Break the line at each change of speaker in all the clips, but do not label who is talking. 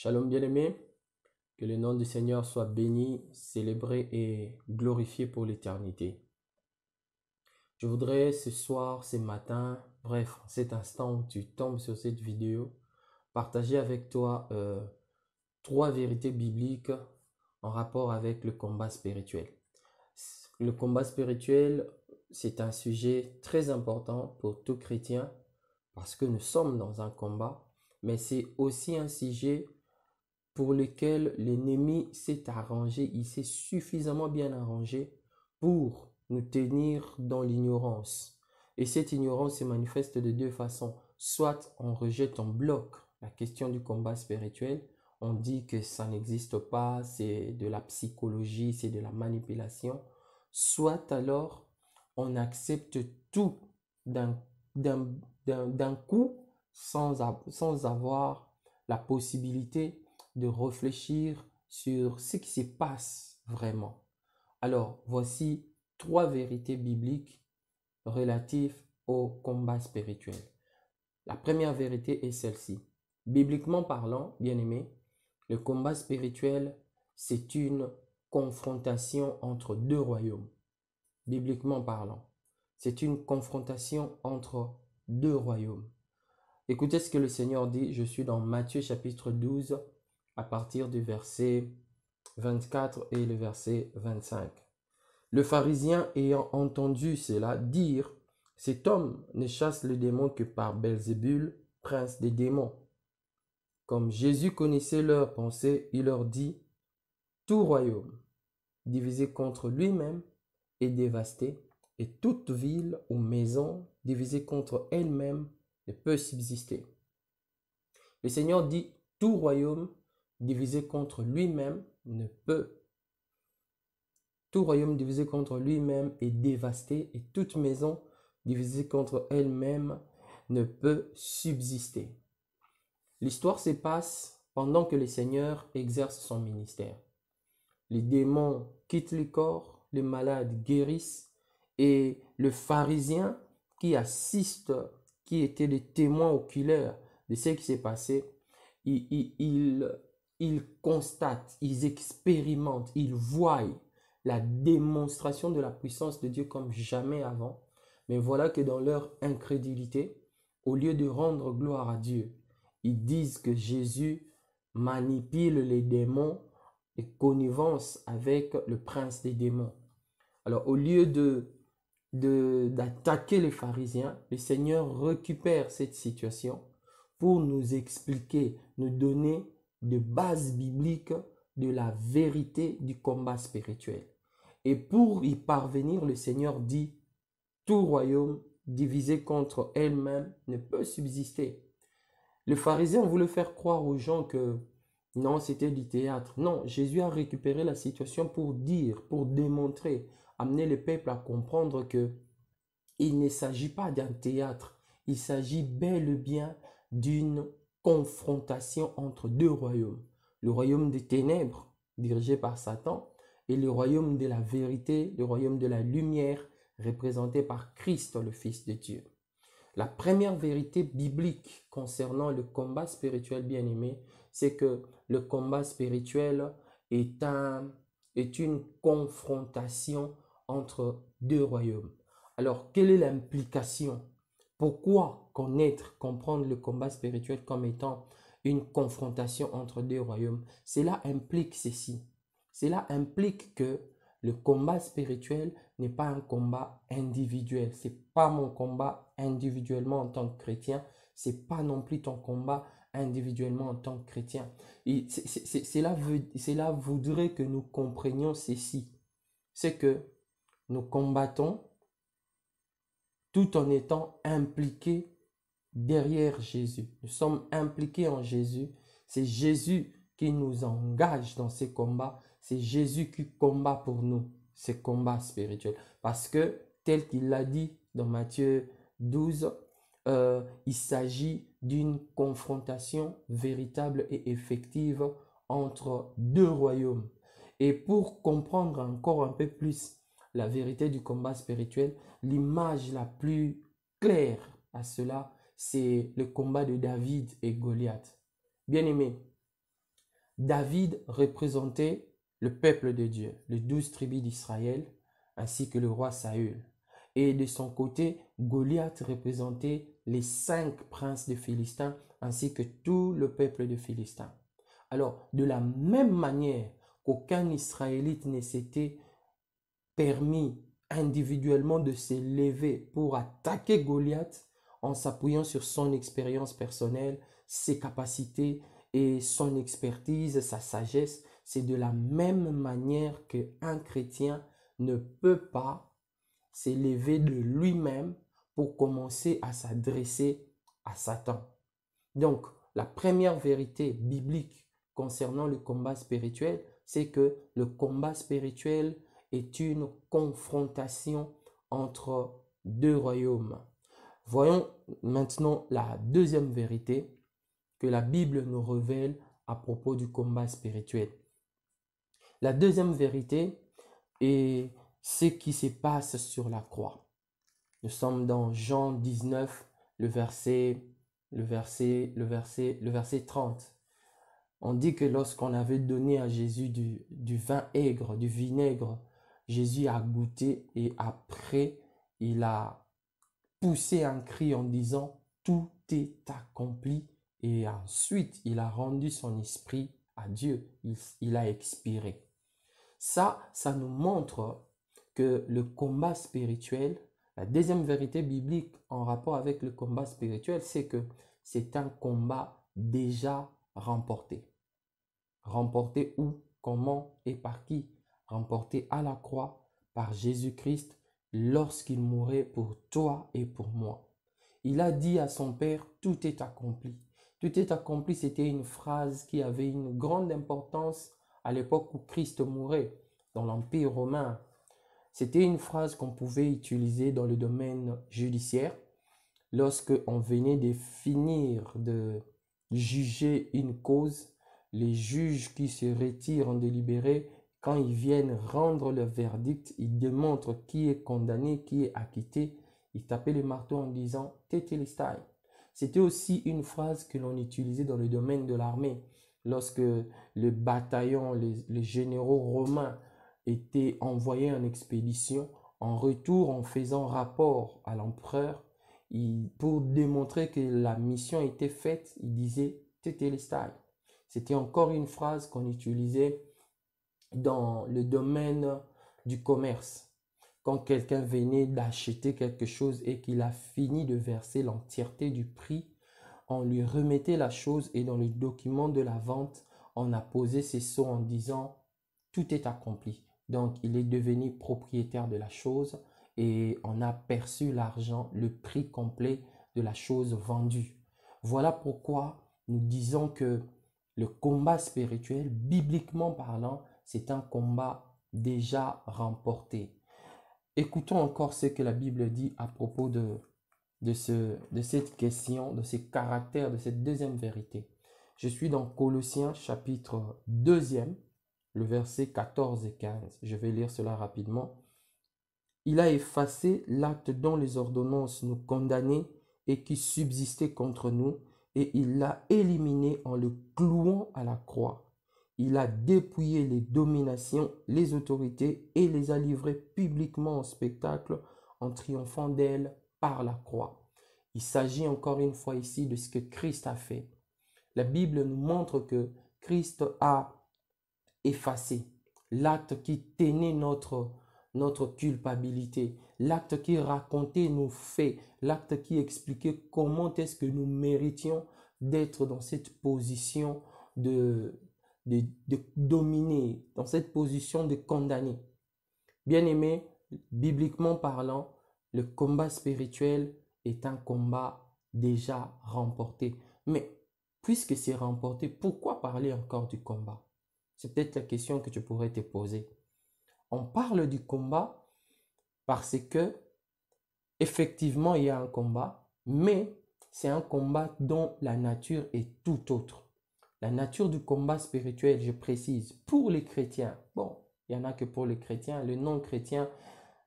Shalom bien-aimé, que le nom du Seigneur soit béni, célébré et glorifié pour l'éternité. Je voudrais ce soir, ce matin, bref, cet instant où tu tombes sur cette vidéo, partager avec toi trois vérités bibliques en rapport avec le combat spirituel. Le combat spirituel, c'est un sujet très important pour tout chrétien parce que nous sommes dans un combat, mais c'est aussi un sujet pour lequel l'ennemi s'est arrangé, il s'est suffisamment bien arrangé pour nous tenir dans l'ignorance. Et cette ignorance se manifeste de deux façons. Soit on rejette en bloc la question du combat spirituel, on dit que ça n'existe pas, c'est de la psychologie, c'est de la manipulation. Soit alors on accepte tout d'un coup sans avoir la possibilité de réfléchir sur ce qui se passe vraiment. Alors, voici trois vérités bibliques relatives au combat spirituel. La première vérité est celle-ci. Bibliquement parlant, bien-aimé, le combat spirituel, c'est une confrontation entre deux royaumes. Bibliquement parlant, c'est une confrontation entre deux royaumes. Écoutez ce que le Seigneur dit, je suis dans Matthieu chapitre 12, à partir du verset 24 et le verset 25. Le pharisien ayant entendu cela dire, cet homme ne chasse le démon que par Belzébul, prince des démons. Comme Jésus connaissait leurs pensées, il leur dit, tout royaume divisé contre lui-même est dévasté, et toute ville ou maison divisée contre elle-même ne peut subsister. Le Seigneur dit, tout royaume divisé contre lui-même ne peut. Tout royaume divisé contre lui-même est dévasté, et toute maison divisée contre elle-même ne peut subsister. L'histoire se passe pendant que le Seigneur exerce son ministère. Les démons quittent le corps, les malades guérissent, et le pharisien qui assiste, qui était le témoin oculaire de ce qui s'est passé, ils constatent, ils expérimentent, ils voient la démonstration de la puissance de Dieu comme jamais avant. Mais voilà que dans leur incrédulité, au lieu de rendre gloire à Dieu, ils disent que Jésus manipule les démons et connivence avec le prince des démons. Alors au lieu d'attaquer les pharisiens, le Seigneur récupère cette situation pour nous expliquer, nous donner des bases bibliques de la vérité du combat spirituel. Et pour y parvenir, le Seigneur dit, tout royaume divisé contre elle-même ne peut subsister. Les pharisiens voulaient faire croire aux gens que non, c'était du théâtre. Non, Jésus a récupéré la situation pour dire, pour démontrer, amener le peuple à comprendre que il ne s'agit pas d'un théâtre. Il s'agit bel et bien d'une confrontation entre deux royaumes. Le royaume des ténèbres, dirigé par Satan, et le royaume de la vérité, le royaume de la lumière, représenté par Christ, le Fils de Dieu. La première vérité biblique concernant le combat spirituel bien-aimé, c'est que le combat spirituel est une confrontation entre deux royaumes. Alors, quelle est l'implication? Pourquoi connaître, comprendre le combat spirituel comme étant une confrontation entre deux royaumes? Cela implique ceci. Cela implique que le combat spirituel n'est pas un combat individuel. Ce n'est pas mon combat individuellement en tant que chrétien. Ce n'est pas non plus ton combat individuellement en tant que chrétien. Et cela voudrait que nous comprenions ceci. C'est que nous combattons tout en étant impliqués derrière Jésus. Nous sommes impliqués en Jésus. C'est Jésus qui nous engage dans ces combats. C'est Jésus qui combat pour nous ces combats spirituels. Parce que, tel qu'il l'a dit dans Matthieu 12, il s'agit d'une confrontation véritable et effective entre deux royaumes. Et pour comprendre encore un peu plus la vérité du combat spirituel, l'image la plus claire à cela, c'est le combat de David et Goliath. Bien-aimé, David représentait le peuple de Dieu, les 12 tribus d'Israël, ainsi que le roi Saül. Et de son côté, Goliath représentait les 5 princes de Philistins, ainsi que tout le peuple de Philistins. Alors, de la même manière qu'aucun Israélite ne s'était permis individuellement de s'élever pour attaquer Goliath en s'appuyant sur son expérience personnelle, ses capacités et son expertise, sa sagesse, c'est de la même manière qu'un chrétien ne peut pas s'élever de lui-même pour commencer à s'adresser à Satan. Donc, la première vérité biblique concernant le combat spirituel, c'est que le combat spirituel est une confrontation entre deux royaumes. Voyons maintenant la deuxième vérité que la Bible nous révèle à propos du combat spirituel. La deuxième vérité est ce qui se passe sur la croix. Nous sommes dans Jean 19, le verset 30. On dit que lorsqu'on avait donné à Jésus du vin aigre, du vinaigre, Jésus a goûté et après, il a poussé un cri en disant « Tout est accompli » et ensuite, il a rendu son esprit à Dieu. Il a expiré. Ça nous montre que le combat spirituel, la deuxième vérité biblique en rapport avec le combat spirituel, c'est que c'est un combat déjà remporté. Remporté où, comment et par qui? Remporté à la croix par Jésus-Christ lorsqu'il mourait pour toi et pour moi. Il a dit à son Père, tout est accompli. Tout est accompli, c'était une phrase qui avait une grande importance à l'époque où Christ mourait dans l'Empire romain. C'était une phrase qu'on pouvait utiliser dans le domaine judiciaire lorsque on venait de finir de juger une cause. Les juges qui se retirent en délibéré, quand ils viennent rendre le verdict, ils démontrent qui est condamné, qui est acquitté. Ils tapaient le marteau en disant « Tetelestai ». C'était aussi une phrase que l'on utilisait dans le domaine de l'armée. Lorsque le bataillon, les généraux romains étaient envoyés en expédition, en retour, en faisant rapport à l'empereur, pour démontrer que la mission était faite, il disait « Tetelestai ». C'était encore une phrase qu'on utilisait dans le domaine du commerce. Quand quelqu'un venait d'acheter quelque chose et qu'il a fini de verser l'entièreté du prix, on lui remettait la chose et dans le document de la vente, on a posé ces sceaux en disant « tout est accompli ». Donc, il est devenu propriétaire de la chose et on a perçu l'argent, le prix complet de la chose vendue. Voilà pourquoi nous disons que le combat spirituel, bibliquement parlant, c'est un combat déjà remporté. Écoutons encore ce que la Bible dit à propos de cette question, de ces caractères, de cette deuxième vérité. Je suis dans Colossiens chapitre 2, le verset 14 et 15. Je vais lire cela rapidement. Il a effacé l'acte dont les ordonnances nous condamnaient et qui subsistait contre nous, et il l'a éliminé en le clouant à la croix. Il a dépouillé les dominations, les autorités et les a livrées publiquement en spectacle en triomphant d'elles par la croix. Il s'agit encore une fois ici de ce que Christ a fait. La Bible nous montre que Christ a effacé l'acte qui tenait notre culpabilité, l'acte qui racontait nos faits, l'acte qui expliquait comment est-ce que nous méritions d'être dans cette position de dominer, dans cette position de condamner. Bien-aimé, bibliquement parlant, le combat spirituel est un combat déjà remporté. Mais puisque c'est remporté, pourquoi parler encore du combat? C'est peut-être la question que tu pourrais te poser. On parle du combat parce que effectivement il y a un combat, mais c'est un combat dont la nature est tout autre. La nature du combat spirituel, je précise, pour les chrétiens. Bon, il n'y en a que pour les chrétiens. Le non-chrétien,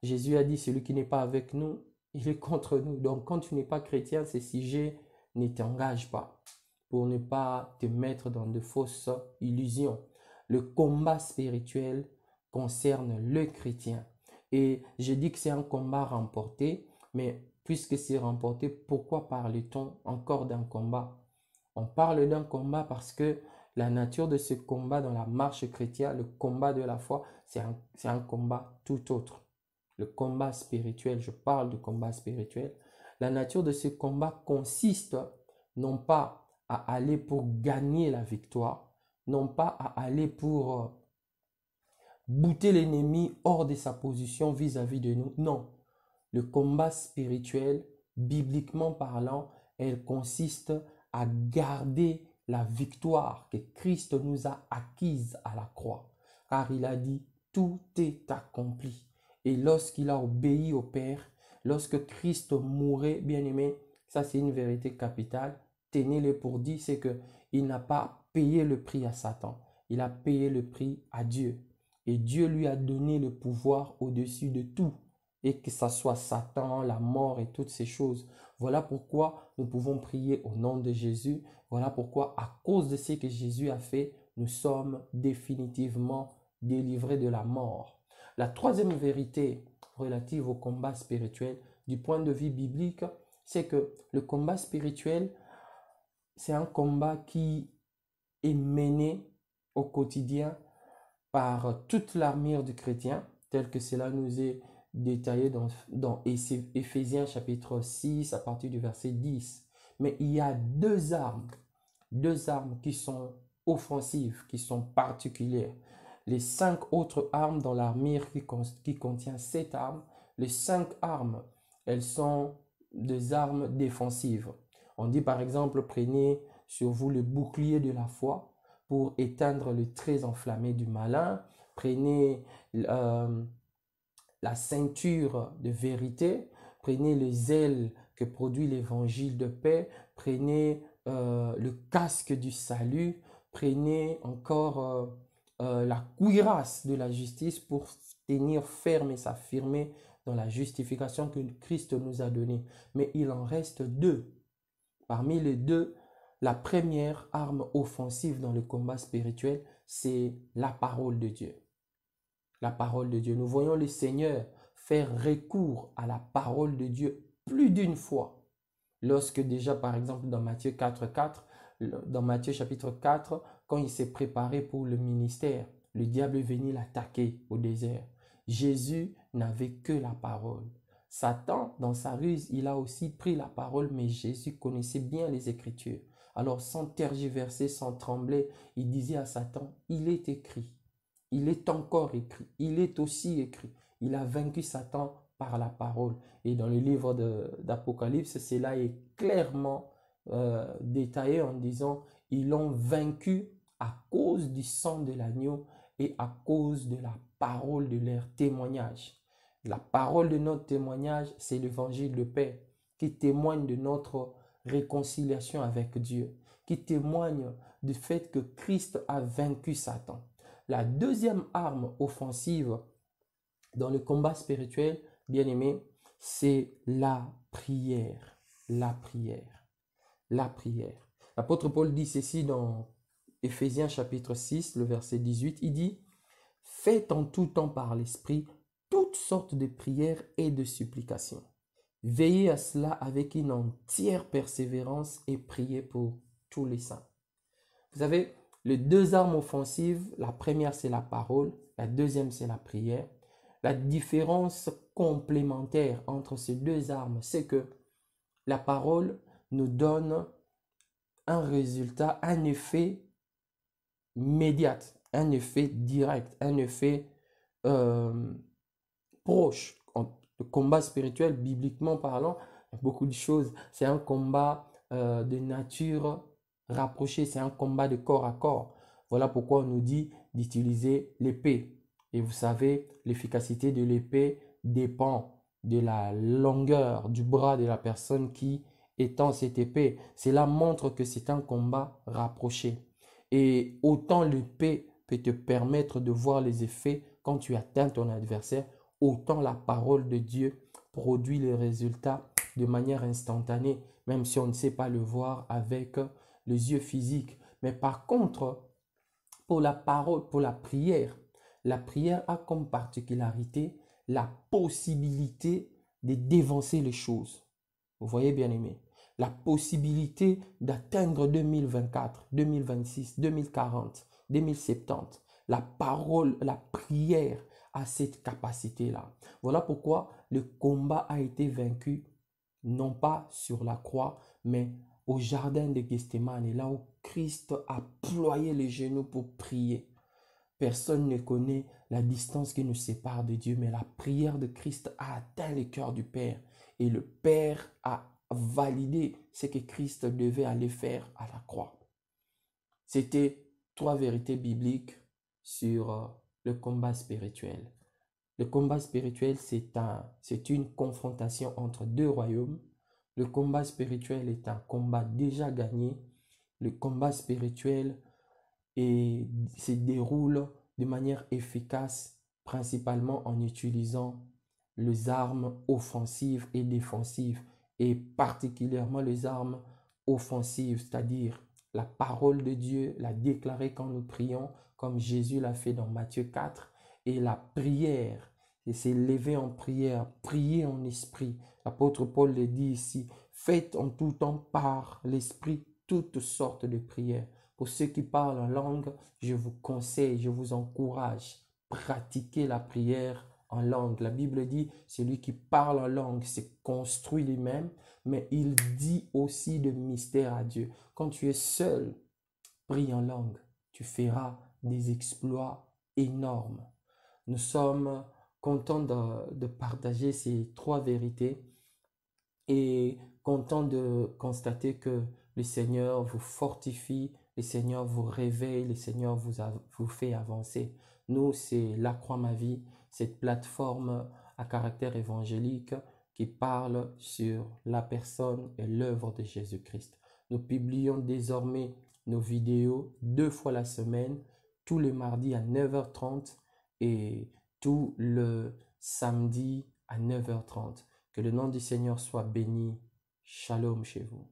Jésus a dit, celui qui n'est pas avec nous, il est contre nous. Donc, quand tu n'es pas chrétien, ces sujets ne t'engagent pas. pour ne pas te mettre dans de fausses illusions. Le combat spirituel concerne le chrétien. Et je dis que c'est un combat remporté, mais puisque c'est remporté, pourquoi parle-t-on encore d'un combat? On parle d'un combat parce que la nature de ce combat dans la marche chrétienne, le combat de la foi, c'est un combat tout autre. Le combat spirituel, je parle de combat spirituel. La nature de ce combat consiste non pas à aller pour gagner la victoire, non pas à aller pour bouter l'ennemi hors de sa position vis-à-vis de nous. Non, le combat spirituel, bibliquement parlant, elle consiste à garder la victoire que Christ nous a acquise à la croix. Car il a dit, tout est accompli. Et lorsqu'il a obéi au Père, lorsque Christ mourait, bien aimé, ça c'est une vérité capitale, tenez-le pour dit, c'est qu'il n'a pas payé le prix à Satan. Il a payé le prix à Dieu. Et Dieu lui a donné le pouvoir au-dessus de tout. Et que ça soit Satan, la mort et toutes ces choses. Voilà pourquoi nous pouvons prier au nom de Jésus. Voilà pourquoi, à cause de ce que Jésus a fait, nous sommes définitivement délivrés de la mort. La troisième vérité relative au combat spirituel, du point de vue biblique, c'est que le combat spirituel, c'est un combat qui est mené au quotidien par toute l'armure du chrétien, tel que cela nous est détaillé dans Éphésiens chapitre 6 à partir du verset 10. Mais il y a deux armes qui sont offensives, qui sont particulières. Les 5 autres armes dans l'armure qui contient 7 armes, les 5 armes, elles sont des armes défensives. On dit par exemple, prenez sur vous le bouclier de la foi pour éteindre le trait enflammé du malin. Prenez la ceinture de vérité, prenez les ailes que produit l'évangile de paix, prenez le casque du salut, prenez encore la cuirasse de la justice pour tenir ferme et s'affirmer dans la justification que Christ nous a donnée. Mais il en reste 2. Parmi les 2, la première arme offensive dans le combat spirituel, c'est la parole de Dieu. La parole de Dieu. Nous voyons le Seigneur faire recours à la parole de Dieu plus d'une fois. Lorsque déjà, par exemple, dans Matthieu 4, dans Matthieu chapitre 4, quand il s'est préparé pour le ministère, le diable est venu l'attaquer au désert. Jésus n'avait que la parole. Satan, dans sa ruse, il a aussi pris la parole, mais Jésus connaissait bien les Écritures. Alors, sans tergiverser, sans trembler, il disait à Satan, il est écrit. Il est encore écrit. Il est aussi écrit. Il a vaincu Satan par la parole. Et dans le livre d'Apocalypse, cela est clairement détaillé en disant, ils l'ont vaincu à cause du sang de l'agneau et à cause de la parole de leur témoignage. La parole de notre témoignage, c'est l'évangile de paix qui témoigne de notre réconciliation avec Dieu, qui témoigne du fait que Christ a vaincu Satan. La deuxième arme offensive dans le combat spirituel, bien aimé, c'est la prière. La prière. La prière. L'apôtre Paul dit ceci dans Éphésiens chapitre 6, le verset 18. Il dit, « Faites en tout temps par l'Esprit toutes sortes de prières et de supplications. Veillez à cela avec une entière persévérance et priez pour tous les saints. » Vous savez, les 2 armes offensives, la première c'est la parole, la deuxième c'est la prière. La différence complémentaire entre ces 2 armes, c'est que la parole nous donne un résultat, un effet immédiat, un effet direct, un effet proche. Le combat spirituel, bibliquement parlant, il y a beaucoup de choses. C'est un combat de nature rapprochée, c'est un combat de corps à corps. Voilà pourquoi on nous dit d'utiliser l'épée. Et vous savez, l'efficacité de l'épée dépend de la longueur du bras de la personne qui étend cette épée. Cela montre que c'est un combat rapproché. Et autant l'épée peut te permettre de voir les effets quand tu atteins ton adversaire, autant la parole de Dieu produit les résultats de manière instantanée, même si on ne sait pas le voir avec les yeux physiques. Mais par contre, pour la parole, pour la prière a comme particularité la possibilité de dévancer les choses. Vous voyez, bien aimé, la possibilité d'atteindre 2024, 2026, 2040, 2070. La parole, la prière a cette capacité-là. Voilà pourquoi le combat a été vaincu, non pas sur la croix, mais au jardin de Gethsemane, là où Christ a ployé les genoux pour prier. Personne ne connaît la distance qui nous sépare de Dieu, mais la prière de Christ a atteint le cœur du Père. Et le Père a validé ce que Christ devait aller faire à la croix. C'était 3 vérités bibliques sur le combat spirituel. Le combat spirituel, c'est une confrontation entre 2 royaumes. Le combat spirituel est un combat déjà gagné. Le combat spirituel se déroule de manière efficace, principalement en utilisant les armes offensives et défensives, et particulièrement les armes offensives, c'est-à-dire la parole de Dieu, la déclarer quand nous prions, comme Jésus l'a fait dans Matthieu 4, et la prière, et s'élever en prière, prier en esprit. L'apôtre Paul le dit ici, faites en tout temps par l'esprit toutes sortes de prières. Pour ceux qui parlent en langue, je vous conseille, je vous encourage, pratiquez la prière en langue. La Bible dit, celui qui parle en langue se construit lui-même, mais il dit aussi de mystères à Dieu. Quand tu es seul, prie en langue, tu feras des exploits énormes. Nous sommes contents de partager ces 3 vérités et contents de constater que le Seigneur vous fortifie, le Seigneur vous réveille, le Seigneur vous fait avancer. Nous, c'est La Croix Ma Vie, cette plateforme à caractère évangélique qui parle sur la personne et l'œuvre de Jésus-Christ. Nous publions désormais nos vidéos 2 fois la semaine, tous les mardis à 9h30 et tout le samedi à 9h30. Que le nom du Seigneur soit béni. Shalom chez vous.